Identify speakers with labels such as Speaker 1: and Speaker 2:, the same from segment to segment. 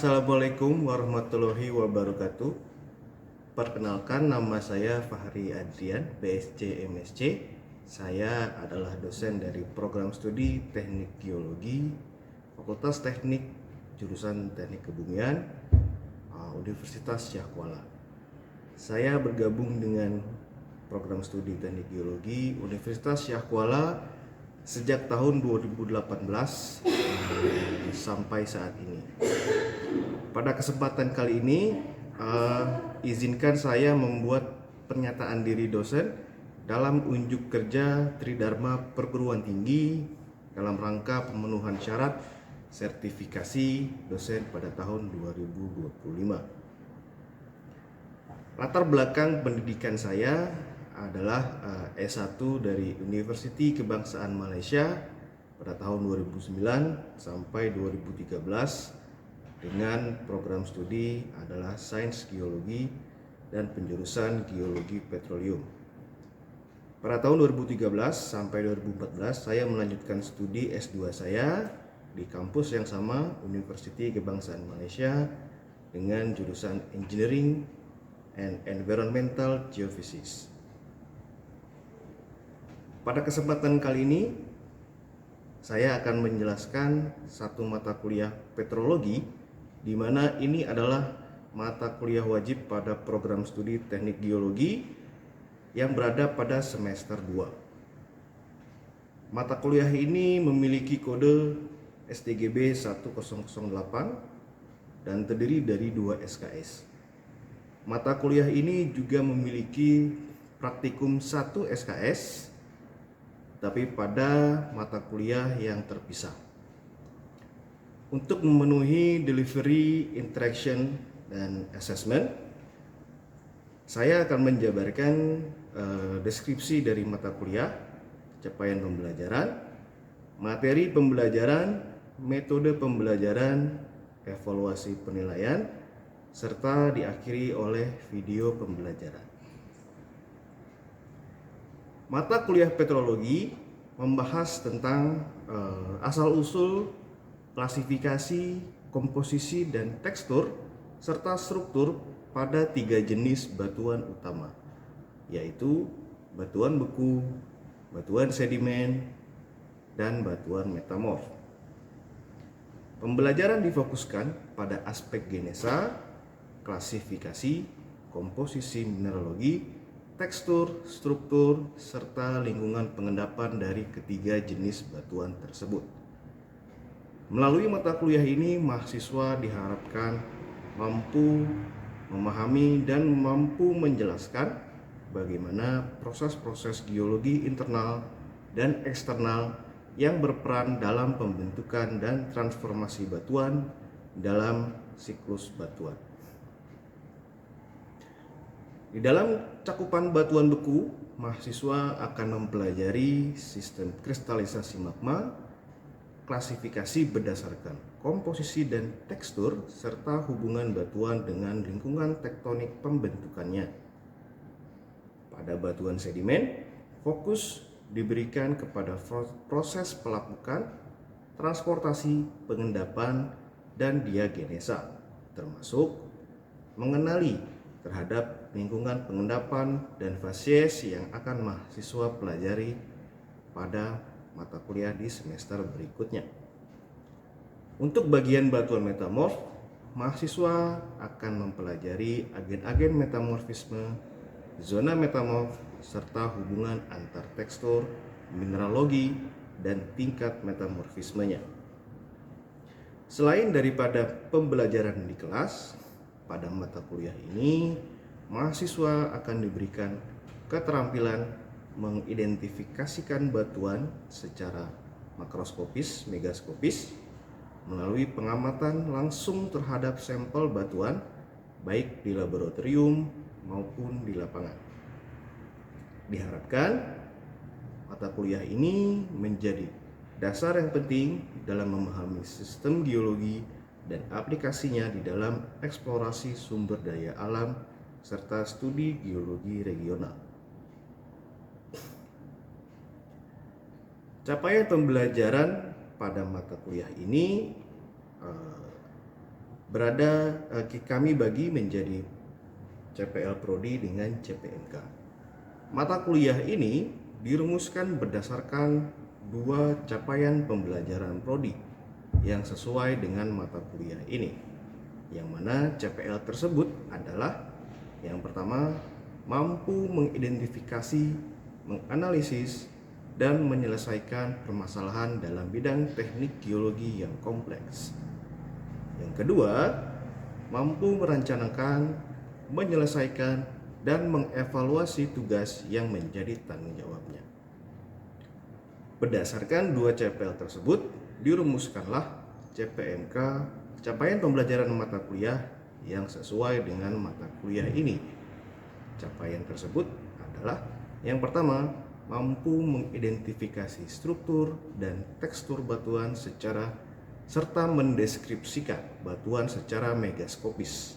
Speaker 1: Assalamualaikum warahmatullahi wabarakatuh. Perkenalkan, nama saya Fahri Adrian, BSc MSc. Saya adalah dosen dari program studi Teknik Geologi, Fakultas Teknik, jurusan Teknik Kebumian, Universitas Syahkuala. Saya bergabung dengan program studi Teknik Geologi Universitas Syahkuala sejak tahun 2018 sampai saat ini. Pada kesempatan kali ini, izinkan saya membuat pernyataan diri dosen dalam unjuk kerja Tridharma Perguruan Tinggi dalam rangka pemenuhan syarat sertifikasi dosen pada tahun 2025. Latar belakang pendidikan saya adalah S1 dari Universiti Kebangsaan Malaysia pada tahun 2009 sampai 2013 dengan program studi adalah Sains Geologi dan penjurusan Geologi Petroleum. Pada tahun 2013 sampai 2014 saya melanjutkan studi S2 saya di kampus yang sama, Universiti Kebangsaan Malaysia, dengan jurusan Engineering and Environmental Geophysics. Pada kesempatan kali ini saya akan menjelaskan satu mata kuliah petrologi, di mana ini adalah mata kuliah wajib pada program studi Teknik Geologi yang berada pada semester 2. Mata kuliah ini memiliki kode STGB 1008 dan terdiri dari 2 SKS. Mata kuliah ini juga memiliki praktikum 1 SKS, tapi pada mata kuliah yang terpisah. Untuk memenuhi delivery, interaction, dan assessment, saya akan menjabarkan deskripsi dari mata kuliah, capaian pembelajaran, materi pembelajaran, metode pembelajaran, evaluasi penilaian, serta diakhiri oleh video pembelajaran. Mata kuliah petrologi membahas tentang asal-usul, klasifikasi, komposisi, dan tekstur, serta struktur pada 3 jenis batuan utama, yaitu batuan beku, batuan sedimen, dan batuan metamorf. Pembelajaran difokuskan pada aspek genesa, klasifikasi, komposisi mineralogi, tekstur, struktur, serta lingkungan pengendapan dari ketiga jenis batuan tersebut. Melalui mata kuliah ini, mahasiswa diharapkan mampu memahami dan mampu menjelaskan bagaimana proses-proses geologi internal dan eksternal yang berperan dalam pembentukan dan transformasi batuan dalam siklus batuan. Di dalam cakupan batuan beku, mahasiswa akan mempelajari sistem kristalisasi magma, klasifikasi berdasarkan komposisi dan tekstur, serta hubungan batuan dengan lingkungan tektonik pembentukannya. Pada batuan sedimen, fokus diberikan kepada proses pelapukan, transportasi, pengendapan, dan diagenesa, termasuk mengenali terhadap lingkungan pengendapan dan fasies yang akan mahasiswa pelajari pada mata kuliah di semester berikutnya. Untuk bagian batuan metamorf, mahasiswa akan mempelajari agen-agen metamorfisme, zona metamorf, serta hubungan antar tekstur, mineralogi, dan tingkat metamorfismenya. Selain daripada pembelajaran di kelas, pada mata kuliah ini mahasiswa akan diberikan keterampilan mengidentifikasikan batuan secara makroskopis, megaskopis, melalui pengamatan langsung terhadap sampel batuan, baik di laboratorium maupun di lapangan. Diharapkan mata kuliah ini menjadi dasar yang penting dalam memahami sistem geologi dan aplikasinya di dalam eksplorasi sumber daya alam serta studi geologi regional. Capaian pembelajaran pada mata kuliah ini kami bagi menjadi CPL Prodi dengan CPNK. Mata kuliah ini dirumuskan berdasarkan dua capaian pembelajaran Prodi yang sesuai dengan mata kuliah ini, yang mana CPL tersebut adalah yang pertama, mampu mengidentifikasi, menganalisis, dan menyelesaikan permasalahan dalam bidang teknik geologi yang kompleks. Yang kedua, mampu merencanakan, menyelesaikan, dan mengevaluasi tugas yang menjadi tanggung jawabnya. Berdasarkan dua CPL tersebut, dirumuskanlah CPNK, capaian pembelajaran mata kuliah yang sesuai dengan mata kuliah ini. Capaian tersebut adalah yang pertama, mampu mengidentifikasi struktur dan tekstur batuan serta mendeskripsikan batuan secara megaskopis.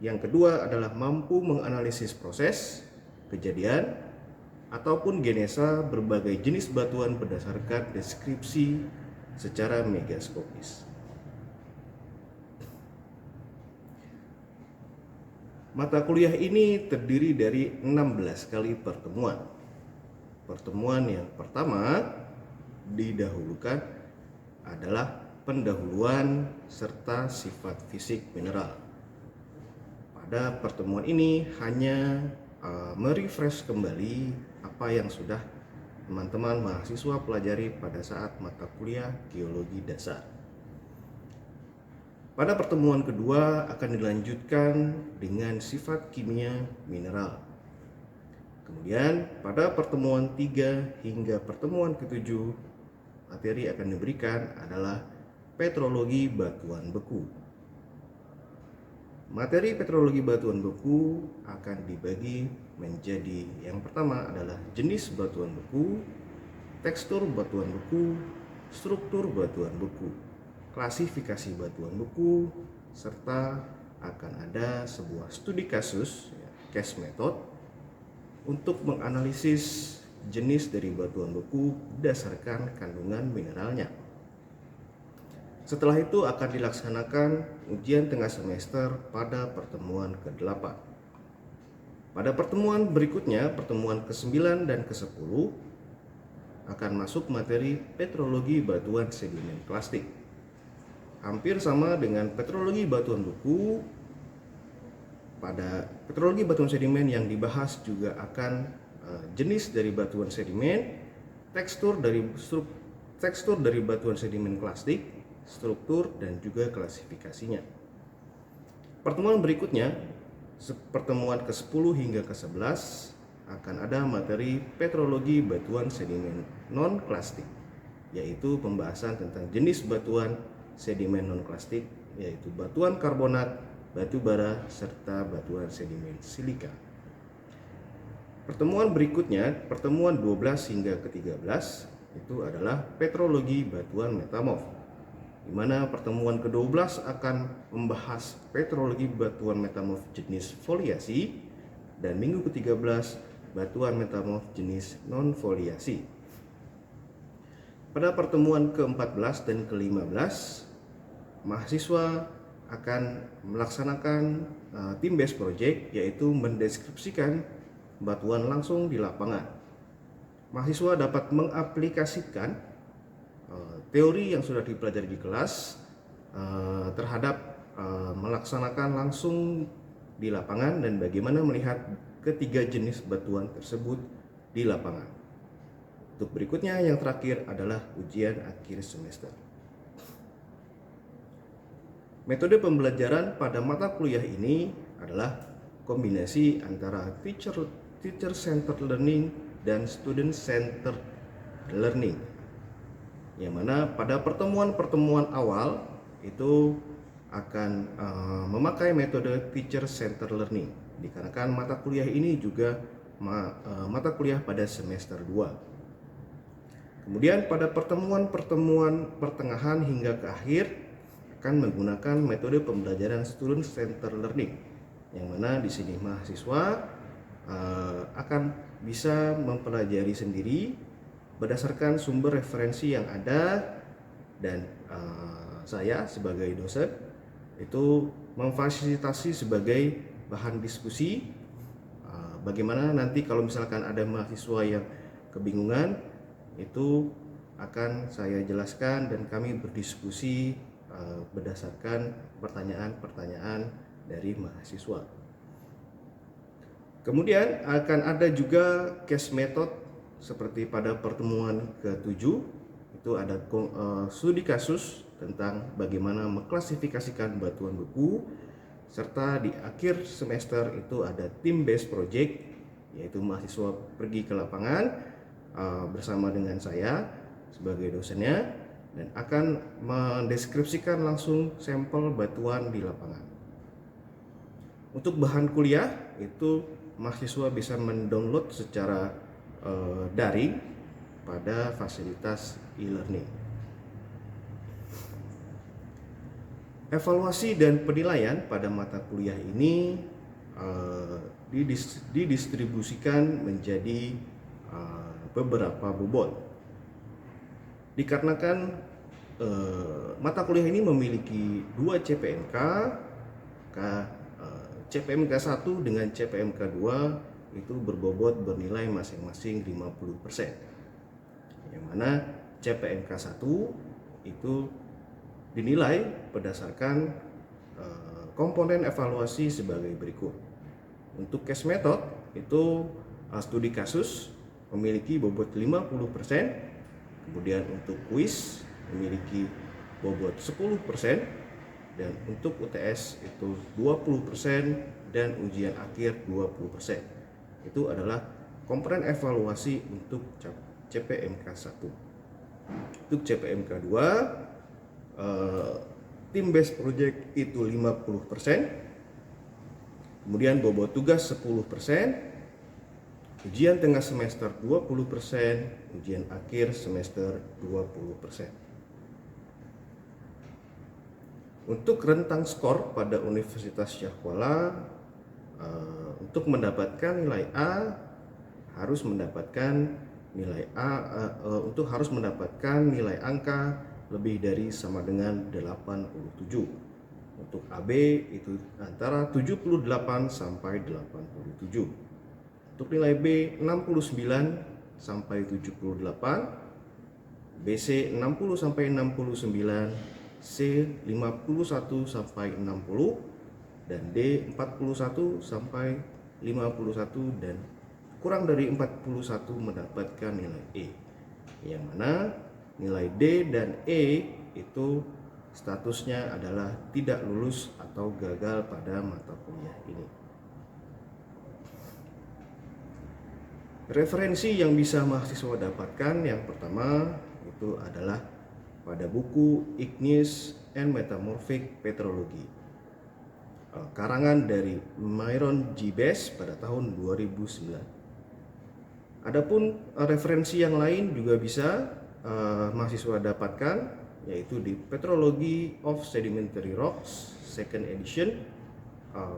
Speaker 1: Yang kedua adalah mampu menganalisis proses, kejadian, ataupun genesa berbagai jenis batuan berdasarkan deskripsi secara megaskopis. Mata kuliah ini terdiri dari 16 kali pertemuan. Pertemuan yang pertama didahulukan adalah pendahuluan serta sifat fisik mineral. Pada pertemuan ini hanya merefresh kembali apa yang sudah teman-teman mahasiswa pelajari pada saat mata kuliah geologi dasar. Pada pertemuan kedua akan dilanjutkan dengan sifat kimia mineral. Kemudian pada pertemuan 3 hingga pertemuan ke-7, materi akan diberikan adalah petrologi batuan beku. Materi petrologi batuan beku akan dibagi menjadi yang pertama adalah jenis batuan beku, tekstur batuan beku, struktur batuan beku, klasifikasi batuan beku, serta akan ada sebuah studi kasus, case method, untuk menganalisis jenis dari batuan beku berdasarkan kandungan mineralnya. Setelah itu akan dilaksanakan ujian tengah semester pada pertemuan ke-8. Pada pertemuan berikutnya, pertemuan ke-9 dan ke-10, akan masuk materi petrologi batuan sedimen klastik. Hampir sama dengan petrologi batuan beku. Pada petrologi batuan sedimen yang dibahas juga akan jenis dari batuan sedimen, tekstur dari batuan sedimen klastik, struktur, dan juga klasifikasinya. Pertemuan berikutnya, pertemuan ke-10 hingga ke-11, akan ada materi petrologi batuan sedimen non-klastik, yaitu pembahasan tentang jenis batuan sedimen non-klastik, yaitu batuan karbonat, batu bara, serta batuan sedimen silika. Pertemuan berikutnya, pertemuan 12 hingga ke-13, itu adalah petrologi batuan metamorf, di mana pertemuan ke-12 akan membahas petrologi batuan metamorf jenis foliasi, dan minggu ke-13 batuan metamorf jenis non-foliasi. Pada pertemuan ke-14 dan ke-15, mahasiswa akan melaksanakan team based project, yaitu mendeskripsikan batuan langsung di lapangan. Mahasiswa dapat mengaplikasikan teori yang sudah dipelajari di kelas terhadap melaksanakan langsung di lapangan dan bagaimana melihat ketiga jenis batuan tersebut di lapangan. Untuk berikutnya yang terakhir adalah ujian akhir semester. Metode pembelajaran pada mata kuliah ini adalah kombinasi antara teacher-centered learning dan student-centered learning, yang mana pada pertemuan-pertemuan awal itu akan memakai metode teacher-centered learning, dikarenakan mata kuliah ini juga mata kuliah pada semester 2. Kemudian pada pertemuan-pertemuan pertengahan hingga ke akhir akan menggunakan metode pembelajaran student-centered learning, yang mana di sini mahasiswa akan bisa mempelajari sendiri berdasarkan sumber referensi yang ada dan saya sebagai dosen itu memfasilitasi sebagai bahan diskusi. Bagaimana nanti kalau misalkan ada mahasiswa yang kebingungan, itu akan saya jelaskan dan kami berdiskusi berdasarkan pertanyaan-pertanyaan dari mahasiswa. Kemudian akan ada juga case method seperti pada pertemuan ke-7, itu ada studi kasus tentang bagaimana mengklasifikasikan batuan beku, serta di akhir semester itu ada team based project, yaitu mahasiswa pergi ke lapangan bersama dengan saya sebagai dosennya dan akan mendeskripsikan langsung sampel batuan di lapangan. Untuk bahan kuliah itu mahasiswa bisa mendownload secara daring pada fasilitas e-learning. Evaluasi dan penilaian pada mata kuliah ini didistribusikan menjadi beberapa bobot. Dikarenakan mata kuliah ini memiliki 2 CPMK, CPMK 1 dengan CPMK 2 itu berbobot bernilai masing-masing 50%. Yang mana CPMK 1 itu dinilai berdasarkan komponen evaluasi sebagai berikut. Untuk case method itu studi kasus memiliki bobot 50%, kemudian untuk kuis memiliki bobot 10%, dan untuk UTS itu 20% dan ujian akhir 20%. Itu adalah komponen evaluasi untuk CPMK 1. Untuk CPMK 2 team based project itu 50%, kemudian bobot tugas 10%, ujian tengah semester 20%, ujian akhir semester 20%. Untuk rentang skor pada Universitas Syahkuala, untuk mendapatkan nilai A harus mendapatkan nilai harus mendapatkan nilai angka lebih dari sama dengan 87. Untuk AB itu antara 78 sampai 87. Untuk nilai B 69 sampai 78, BC 60 sampai 69, C 51 sampai 60, dan D 41 sampai 51, dan kurang dari 41 mendapatkan nilai E. Yang mana nilai D dan E itu statusnya adalah tidak lulus atau gagal pada mata kuliah ini. Referensi yang bisa mahasiswa dapatkan yang pertama itu adalah pada buku Igneous and Metamorphic Petrology, karangan dari Myron G. Bass pada tahun 2009. Adapun referensi yang lain juga bisa mahasiswa dapatkan, yaitu di Petrology of Sedimentary Rocks second edition,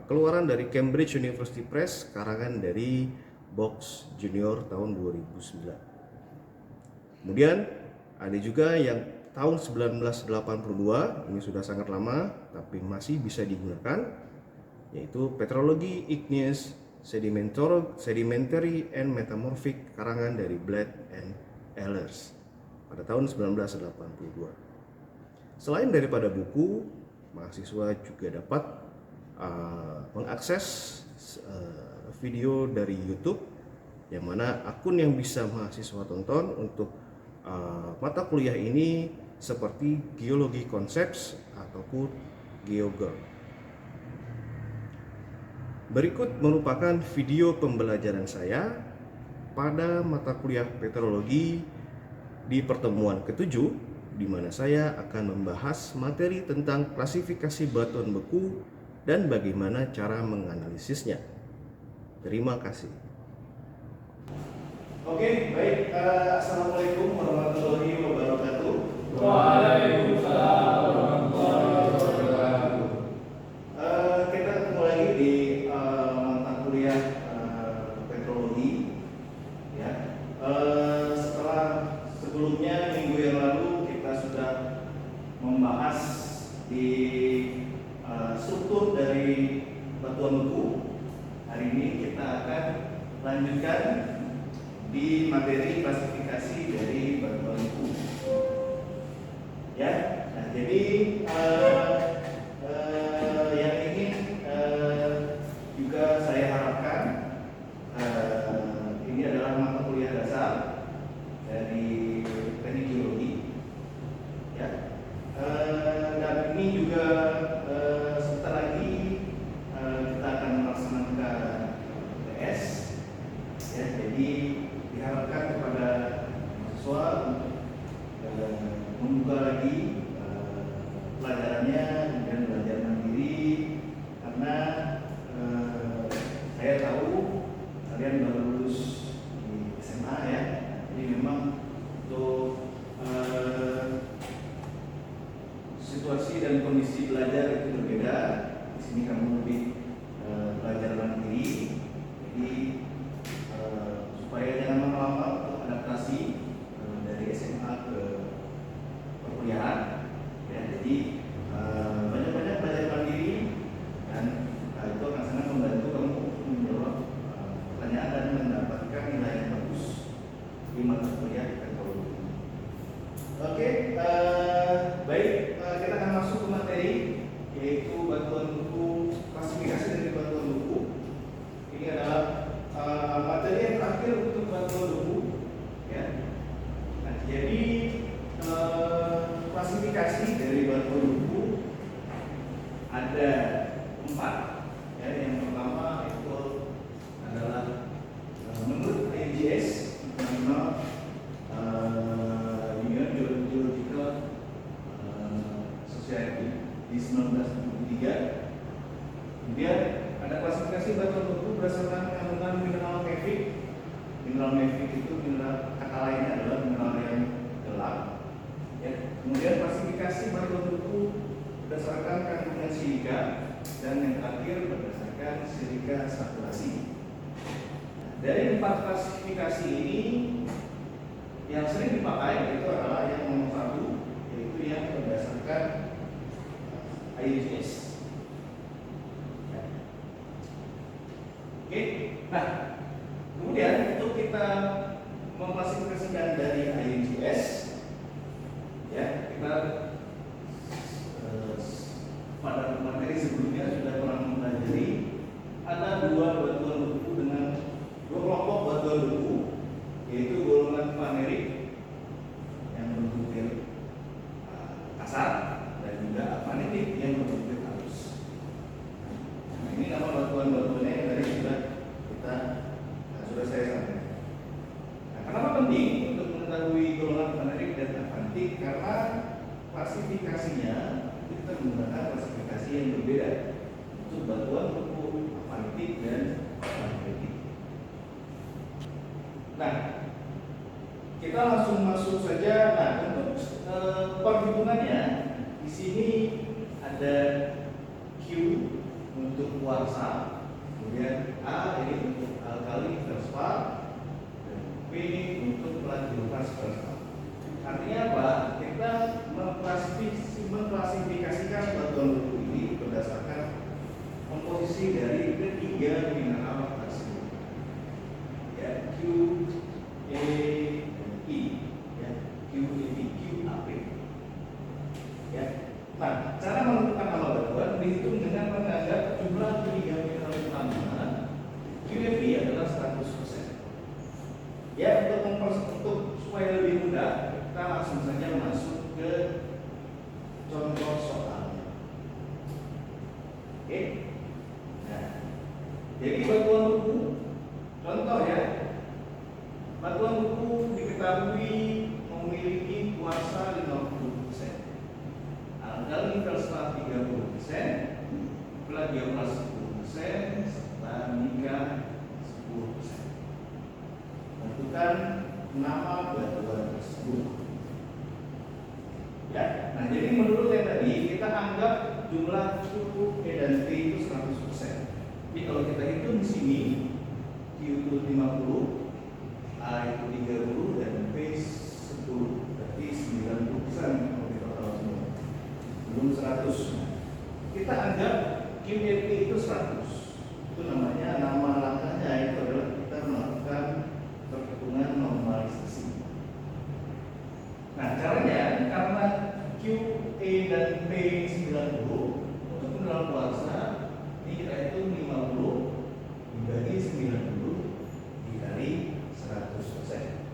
Speaker 1: keluaran dari Cambridge University Press, karangan dari Box Junior tahun 2009. Kemudian ada juga yang tahun 1982, ini sudah sangat lama tapi masih bisa digunakan, yaitu Petrology Igneous Sedimentary and Metamorphic, karangan dari Blatt and Ehlers pada tahun 1982. Selain daripada buku, mahasiswa juga dapat mengakses video dari YouTube, yang mana akun yang bisa mahasiswa tonton untuk mata kuliah ini seperti Geology Concepts ataupun GeoGeol. Berikut merupakan video pembelajaran saya pada mata kuliah petrologi di pertemuan ke-7, di mana saya akan membahas materi tentang klasifikasi batuan beku dan bagaimana cara menganalisisnya. Terima kasih. Oke, baik. Assalamualaikum warahmatullahi wabarakatuh.
Speaker 2: Waalaikumsalam warahmatullahi wabarakatuh.
Speaker 1: Kita ketemu lagi di mata kuliah petrologi. Ya. Setelah sebelumnya minggu yang lalu kita sudah membahas dari batuan buku. Hari ini kita akan lanjutkan di materi klasifikasi dari batuan buku. Ya, nah jadi yang ingin juga saya harapkan ini adalah mata kuliah dasar dari teknik geologi. Ya, dan ini juga sebentar lagi kita akan melaksanakan UTS. Ya, jadi diharapkan kepada mahasiswa untuk membuka lagi pelajarannya dan belajar mandiri, karena saya tahu kalian baru lulus di SMA ya. Jadi memang untuk situasi dan kondisi belajar itu berbeda. Di sini kamu lebih belajar mandiri, jadi supaya jangan lama-lama untuk adaptasi dari SMA ke perkuliahan. Ya, jadi banyak-banyak belajar mandiri dan itu akan sangat membantu kamu untuk menjawab pertanyaan dan mendapatkan nilai yang bagus di mata kuliah teknologi. Oke, baik, kita akan masuk ke materi, yaitu batuan buku, klasifikasi dari batuan buku. Ini adalah materi yang terakhir untuk batuan buku. Ya. Nah, jadi klasifikasi dari batuan buku ada 4. Ya, yang pertama itu adalah menurut IGS, International Union Geological Society di 1973. Kemudian ada klasifikasi batuan buku berdasarkan kandungan mineral mafic. Mineral mafic itu mineral, kata lainnya adalah mineral yang gelap. Ya. Kemudian klasifikasi batuan buku berdasarkan kandungan silika, dan yang terakhir berdasarkan silika saturasi. Dari 4 klasifikasi ini, yang sering dipakai itu adalah yang nomor 1, yaitu yang berdasarkan IGS. Ya. Oke, nah kemudian untuk kita mengklasifikasikan dari IGS, ya kita pada materi sebelumnya sudah pernah mempelajari ada 2 batuan buku dengan 2 kelompok batuan buku, yaitu golongan vanerik yang berbentuk kasar dan juga vanitik yang berbentuk halus. Nah, ini nama batuan-batuannya yang tadi sudah saya sampaikan. Nah, kenapa penting untuk mengetahui golongan vanerik dan vanitik? Karena klasifikasinya kita menggunakan klasifikasi yang berbeda untuk batuan buku vanitik dan vanitik. Nah, kita langsung masuk saja. Nah, untuk perhitungannya di sini ada Q untuk kuarsa, kemudian A ini untuk alkali feldspat, dan P ini untuk plagioclase feldspat. Artinya apa? Kita mengklasifikasikan batuan buku ini berdasarkan komposisi dari ketiga mineral tersebut. Ya, Q, E, dan I. Ya, Q, E, Q, A, P. Ya. Nah, cara menentukan nama batuan dihitung dengan menganggap jumlah ketiga mineral utama. QFP adalah 100%. Ya, untuk supaya lebih mudah, kita langsung saja masuk ke contoh soalnya. Oke. Nah, jadi batuan buku, contoh ya, batuan buku diketahui memiliki kuarsa 50%, alkali feldspat 30%, plagioclase 10%, serta nika 10%. Tentukan nama batuan tersebut. Ya, nah jadi menurut yang tadi kita anggap jumlah cukup P dan T itu 100%. Tapi kalau kita hitung di sini, Q itu 50, A itu 30, dan P 10, berarti 90% kalau kita tahu semua. Belum 100. Kita anggap Q QAP itu 100. Itu namanya, nama langkahnya itu adalah kita melakukan perhitungan normalisasi. Nah, caranya karena Q, E, dan P 90, untuk pengenalan kuarsa ini kita hitung 50 dibagi 90 dikali 100%.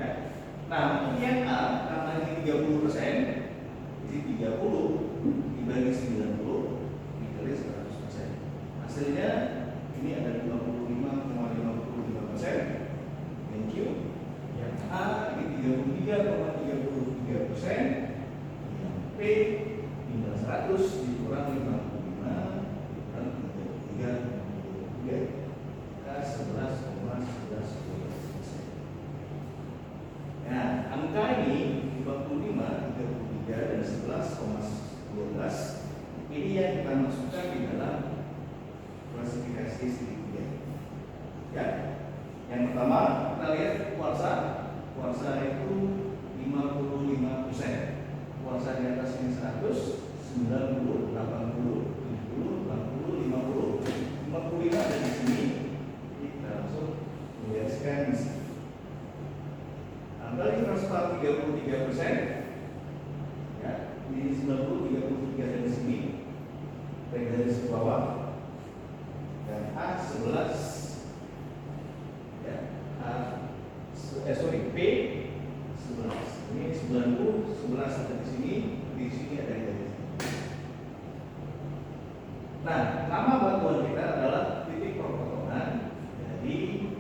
Speaker 1: Ya. Nah, untuk yang A karena ini 30%, jadi 30 dibagi 90 dikali 100%. Hasilnya ini ada 55,55%. Thank you. Yang A ini 33,33%. Yang P tinggal 100 dikurang 55 dikurang 33,33 maka 11,11%. Nah, angka ini 55, 33 dan 11,12 ini yang kita masukkan di dalam klasifikasi segitiga. Ya. Yang pertama kita lihat kuarsa. Kuarsa itu 55%. Kuarsa di atas ini 100, 90, 80, 70, 80, 50, 55 ada di sini. Kita langsung menggariskan di sini. Ambil transfer 33%. Ya, di 90, 33 ada di sini. Garis bawah. Dan A 11. P 11. Ini 90, 11 ada di sini ada di sini. Nah, nama bantuan kita adalah titik perpotongan dari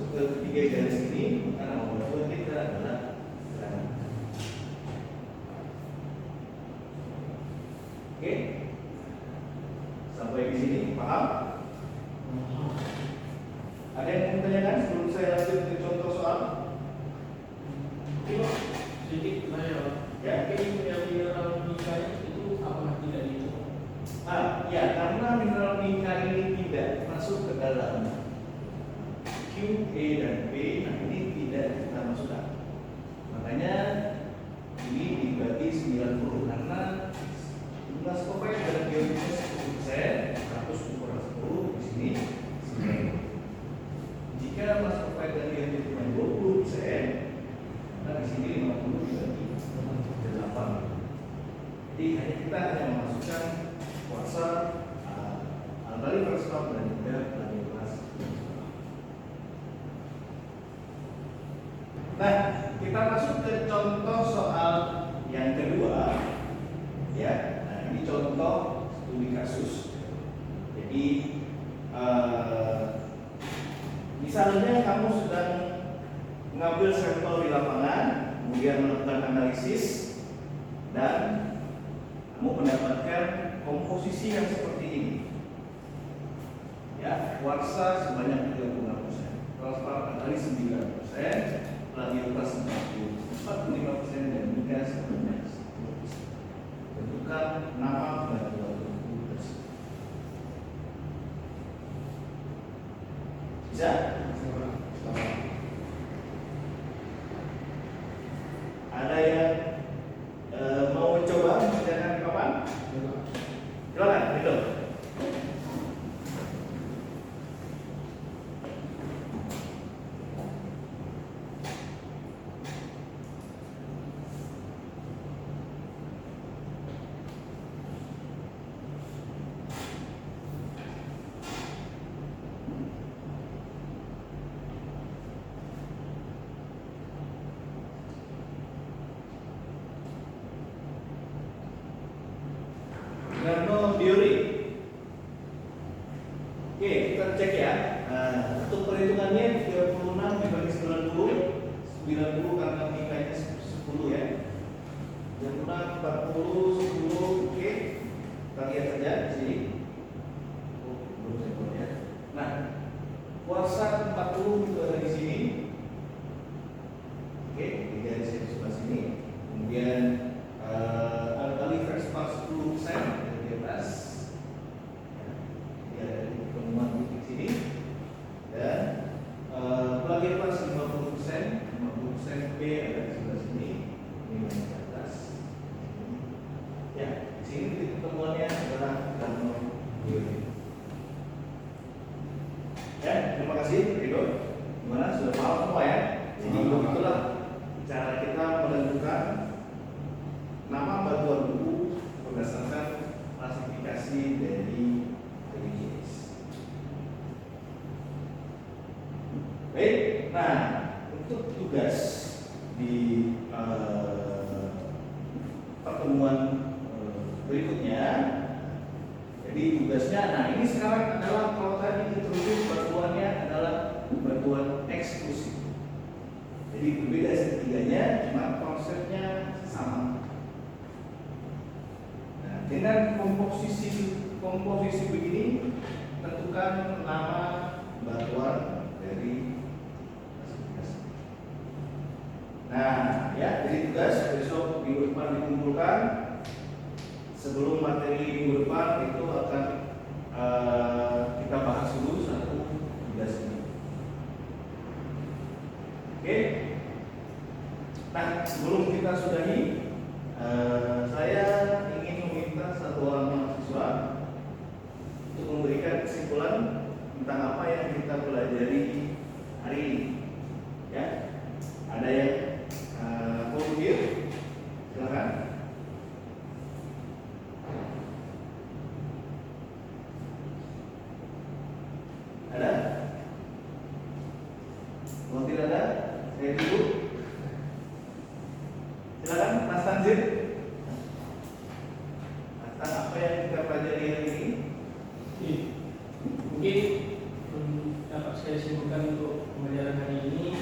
Speaker 1: ketiga garis ini, maka nama bantuan kita adalah granat. Oke? Sampai di sini paham? Ada yang mau tanyakan sebelum saya lanjut ke contoh soal?
Speaker 2: Sedikit saya ya, yang mineral mica itu apakah tidak dihitung?
Speaker 1: Ya, karena mineral mica ini tidak masuk ke dalam Q, E, dan P, nah ini tidak kita masukkan. Makanya ini dibagi 90 karena jumlah skopek dan biologis 10%, 100 ukuran 10 di sini 90. Jika mas provide dan dia cuma 20%, maka di sini 50 dibagi 8. Jadi kita hanya memasukkan kuarsa, alkali feldspar dan juga plagiaritas. Nah, kita masuk ke contoh soal yang kedua, ya. Nah, ini contoh studi kasus. Jadi misalnya kamu sedang mengambil sampel di lapangan, kemudian melakukan analisis, dan kamu mendapatkan komposisi yang seperti ini. Ya, kuarsa sebanyak 36%, feldspar kali 9%, plagiaritas 45% dan mica sebanyak 10%. Tentukan nama bantuan tersebut. Bisa? Ada yang mau mencoba mengerjakan kapan? Silakan, itu. Teori. Oke, kita cek ya. Untuk perhitungannya 36 dibagi 90 karena nilainya 10 ya. 36, 40, 10, oke. Kita lihat saja di sini. Belum saya buat ya. Nah, kuarsa 40 itu ada di sini. Oke, di garis yang sebelah sini. Kemudian alkali feldspar 10%. Ya, ada temuan titik sini dan plagiaritas 50%, 50% P ada di sebelah sini, ini di atas. pertemuan berikutnya. Jadi tugasnya, nah ini sekarang adalah kalau tadi introduksi batuannya adalah batuan eksklusif. Jadi berbeda setiganya, cuma konsepnya sama. Nah, dengan komposisi begini, tentukan nama batuan dari klasifikasi. Nah, ya, jadi tugas besok minggu depan dikumpulkan. Sebelum materi minggu depan itu akan kita bahas dulu satu tugas ini. Oke. Nah, sebelum kita sudahi, saya ingin meminta satu orang mahasiswa untuk memberikan kesimpulan tentang apa yang kita pelajari hari ini. Ya, ada yang volunteer? Silakan. Ada? Kalau tidak ada, saya dulu. Silakan, Mas Tanzir. Tentang apa yang kita pelajari hari ini?
Speaker 2: Mungkin dapat saya simpulkan untuk pembelajaran hari ini.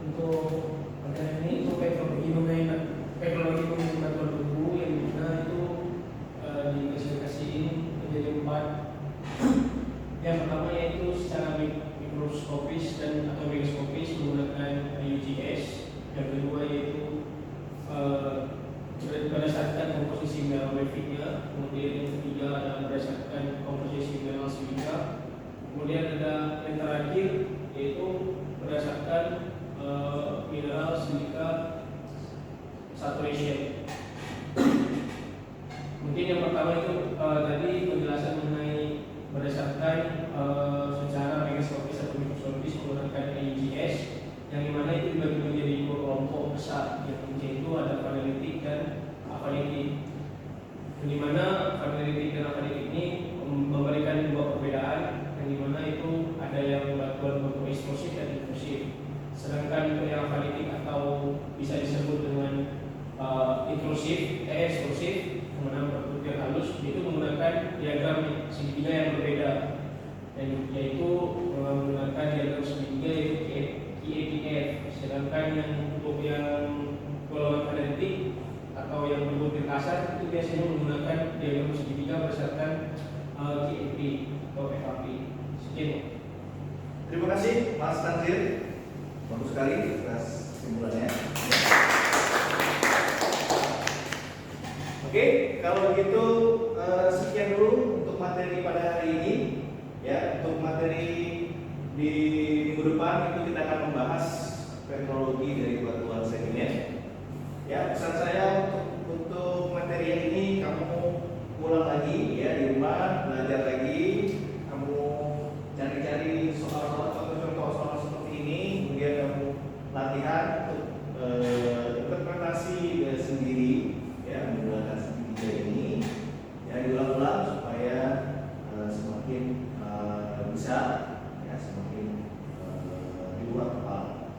Speaker 2: Untuk pelajaran ini itu teknologi pengisian batuan tubuh yang dimana itu diklasifikasikan menjadi 4. Yang pertama yaitu secara mikroskopis dan atau mikroskopis menggunakan UGS. Yang kedua yaitu berdasarkan komposisi mineralogifiknya. Kemudian yang ketiga adalah berdasarkan komposisi mineral silika. Kemudian ada yang terakhir yaitu berdasarkan mineral silika saturation. Mungkin yang pertama itu tadi penjelasan mengenai berdasarkan secara mikroskopis atau mikroskopis menggunakan UGS, yang dimana itu dibagi menjadi dua kelompok besar. Yang itu ada panelitik dan afinitik. Yang dimana panelitik dan afinitik ini memberikan dua perbedaan, yang dimana itu ada yang batuan bentuk eksklusif dan inklusif. Sedangkan yang afinitik atau bisa disebut dengan eksklusif, yang mana berbentuk halus, itu menggunakan diagram segitiga yang berbeda, dan yaitu menggunakan diagram segitiga yaitu KEPF. Sedangkan yang untuk yang golongan analitik atau yang berbentuk kasar itu biasanya menggunakan diagram segitiga berdasarkan KEP atau FAP. Sekian.
Speaker 1: Terima kasih Mas Tanzir. Bagus sekali atas kesimpulannya. Oke, kalau begitu sekian dulu untuk materi pada hari ini. Ya, untuk materi di minggu depan itu kita akan membahas teknologi dari batuan sedimen. Ya, pesan saya untuk materi yang ini kamu ulang lagi ya di rumah, belajar lagi, kamu cari-cari soal-soal contoh-contoh soal seperti ini, kemudian kamu latihan untuk interpretasi sendiri ya menggunakan segitiga ini ya, diulang-ulang supaya semakin bisa ya, semakin dibuat kepala.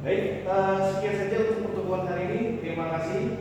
Speaker 1: Baik, sekian saja untuk pertemuan hari ini. Terima kasih.